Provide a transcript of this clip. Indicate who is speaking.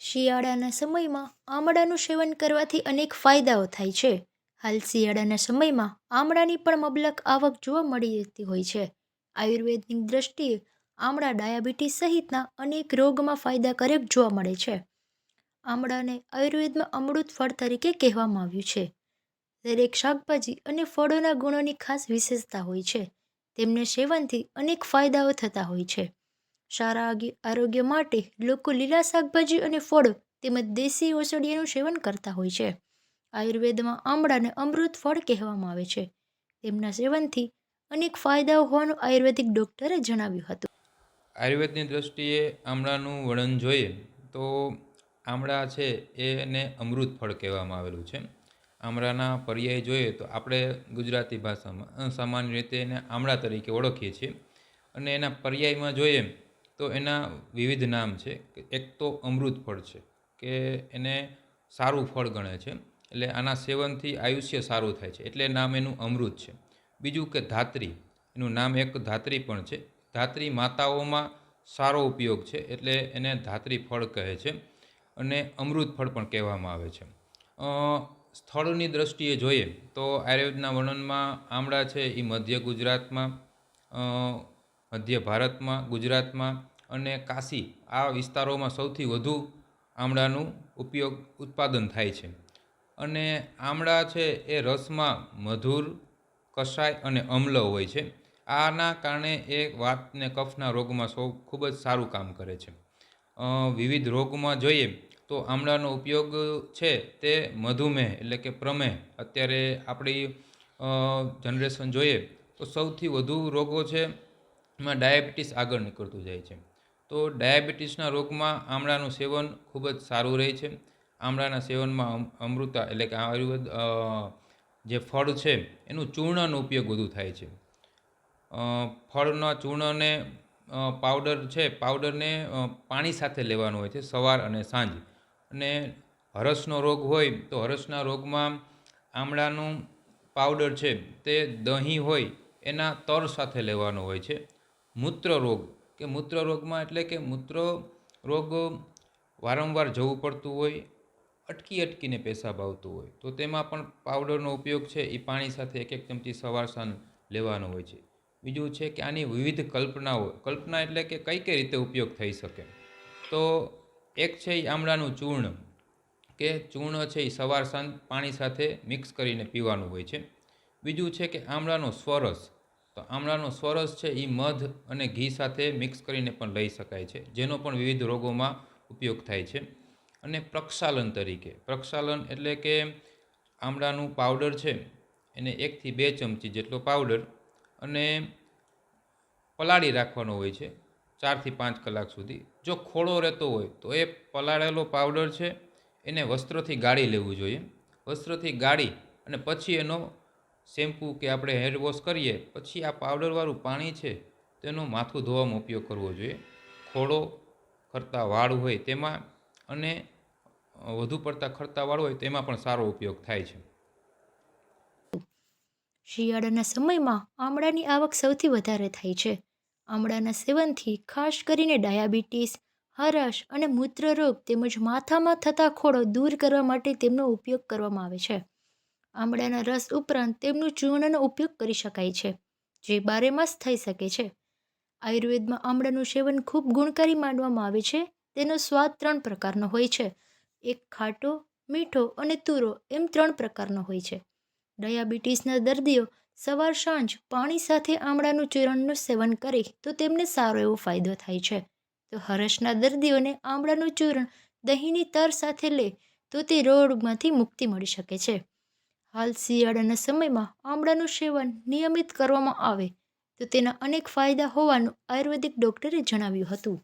Speaker 1: શિયાળાના સમયમાં આમળાનું સેવન કરવાથી અનેક ફાયદાઓ થાય છે. હાલ શિયાળાના સમયમાં આમળાની પણ મબલક આવક જોવા મળી રહેતી હોય છે. આયુર્વેદની દ્રષ્ટિએ આમળા ડાયાબિટીસ સહિતના અનેક રોગમાં ફાયદાકારક જોવા મળે છે. આમળાને આયુર્વેદમાં અમૃત ફળ તરીકે કહેવામાં આવ્યું છે. દરેક શાકભાજી અને ફળોના ગુણોની ખાસ વિશેષતા હોય છે. તેમને સેવનથી અનેક ફાયદાઓ થતા હોય છે. સારા આરોગ્ય માટે લોકો લીલા શાકભાજી અને ફળો તેમજ દેશી ઔષધિઓનું સેવન કરતા હોય છે. આયુર્વેદમાં આમળાને અમૃત ફળ કહેવામાં આવે છે. તેમના સેવનથી અનેક ફાયદાઓ હોવાનું આયુર્વેદિક ડોક્ટરે જણાવ્યું હતું.
Speaker 2: આયુર્વેદની દૃષ્ટિએ આમળાનું વર્ણન જોઈએ તો આમળા છે એને અમૃત ફળ કહેવામાં આવેલું છે. આમળાના પર્યાય જોઈએ તો આપણે ગુજરાતી ભાષામાં સામાન્ય રીતે એને આમળા તરીકે ઓળખીએ છીએ. અને એના પર્યાયમાં જોઈએ તો એના વિવિધ નામ છે. એક તો અમૃત ફળ છે કે એને સારું ફળ ગણે છે, એટલે આના સેવનથી આયુષ્ય સારું થાય છે, એટલે નામ એનું અમૃત છે. બીજું કે ધાત્રી, એનું નામ એક ધાત્રી પણ છે. ધાત્રી માતાઓમાં સારો ઉપયોગ છે, એટલે એને ધાત્રી ફળ કહે છે અને અમૃત ફળ પણ કહેવામાં આવે છે. સ્થળની દૃષ્ટિએ જોઈએ તો આયુર્વેદના વર્ણનમાં આમળા છે એ મધ્ય ગુજરાતમાં, મધ્ય ભારતમાં, ગુજરાતમાં અને કાશી આ વિસ્તારોમાં સૌથી વધુ આમળાનું ઉત્પાદન થાય છે. અને આમળા છે એ રસમાં મધુર, કષાય અને અમ્લ હોય છે. આના કારણે એ વાત ને કફના રોગમાં ખૂબ જ સારું કામ કરે છે. વિવિધ રોગમાં જોઈએ તો આમળાનો ઉપયોગ છે તે મધુમેહ એટલે કે પ્રમેહ, અત્યારે આપણી જનરેશન જોઈએ તો સૌથી વધુ રોગો છે એમાં ડાયાબિટીસ આગળ નીકળતું જાય છે. તો ડાયાબિટીસના રોગમાં આમળાનું સેવન ખૂબ જ સારું રહે છે. આમળાના સેવનમાં અમૃતા એટલે કે આયુર્વેદ જે ફળ છે એનું ચૂર્ણનો ઉપયોગ વધુ થાય છે. ફળના ચૂર્ણને પાવડર છે, પાવડરને પાણી સાથે લેવાનો હોય છે સવાર અને સાંજ. અને હરસનો રોગ હોય તો હરસના રોગમાં આમળાનું પાવડર છે તે દહીં હોય એના તર સાથે લેવાનો હોય છે. મૂત્ર રોગ કે મૂત્ર રોગમાં એટલે કે મૂત્ર રોગ વારંવાર જવું પડતું હોય, અટકીને પેશાબ આવતું હોય તો તેમાં પણ પાવડરનો ઉપયોગ છે એ પાણી સાથે એક ચમચી સવાર સાંજ લેવાનો હોય છે. બીજું છે કે આની વિવિધ કલ્પનાઓ, કલ્પના એટલે કે કઈ રીતે ઉપયોગ થઈ શકે. તો એક છે એ આમળાનું ચૂર્ણ, કે ચૂર્ણ છે એ સવાર સાંજ પાણી સાથે મિક્સ કરીને પીવાનું હોય છે. બીજું છે કે આમળાનો સ્વરસ, તો આમળાનો સ્વરસ છે એ મધ અને ઘી સાથે મિક્સ કરીને પણ લઈ શકાય છે, જેનો પણ વિવિધ રોગોમાં ઉપયોગ થાય છે. અને પ્રક્ષાલન તરીકે, પ્રક્ષાલન એટલે કે આમળાનું પાવડર છે એને 1 થી 2 ચમચી જેટલો પાવડર અને પલાળી રાખવાનો હોય છે 4 થી 5 કલાક સુધી. જો ખોળો રહેતો હોય તો એ પલાળેલો પાવડર છે એને વસ્ત્રથી ગાળી લેવું જોઈએ. વસ્ત્રથી ગાળી અને પછી એનો શેમ્પૂ કે આપણે હેર વોશ કરીએ પછી આ પાવડરવાળું પાણી છે તેનો માથું ધોવામાં ઉપયોગ કરવો જોઈએ. ખોળો ખરતા વાળ હોય તેમાં અને વધુ પડતા ખરતા વાળ હોય તેમાં પણ સારો ઉપયોગ થાય છે.
Speaker 1: શિયાળાના સમયમાં આમળાની આવક સૌથી વધારે થાય છે. આમળાના સેવનથી ખાસ કરીને ડાયાબિટીસ, હરસ અને મૂત્રરોગ તેમજ માથામાં થતા ખોડો દૂર કરવા માટે તેમનો ઉપયોગ કરવામાં આવે છે. આમળાના રસ ઉપરાંત તેમનું ચૂર્ણનો ઉપયોગ કરી શકાય છે, જે બારેમાસ થઈ શકે છે. આયુર્વેદમાં આમળાનું સેવન ખૂબ ગુણકારી માનવામાં આવે છે. તેનો સ્વાદ 3 પ્રકારનો હોય છે. એક ખાટો, મીઠો અને તુરો એમ 3 પ્રકારનો હોય છે. ડાયાબિટીસના દર્દીઓ સવાર સાંજ પાણી સાથે આમળાનું ચૂર્ણનું સેવન કરે તો તેમને સારો એવો ફાયદો થાય છે. તો હરસના દર્દીઓને આમળાનું ચૂર્ણ દહીંની તર સાથે લે તો તે રોગમાંથી મુક્તિ મળી શકે છે. હાલ શિયાળાના સમયમાં આમળાનું સેવન નિયમિત કરવામાં આવે તો તેના અનેક ફાયદા હોવાનું આયુર્વેદિક ડોક્ટરે જણાવ્યું હતું.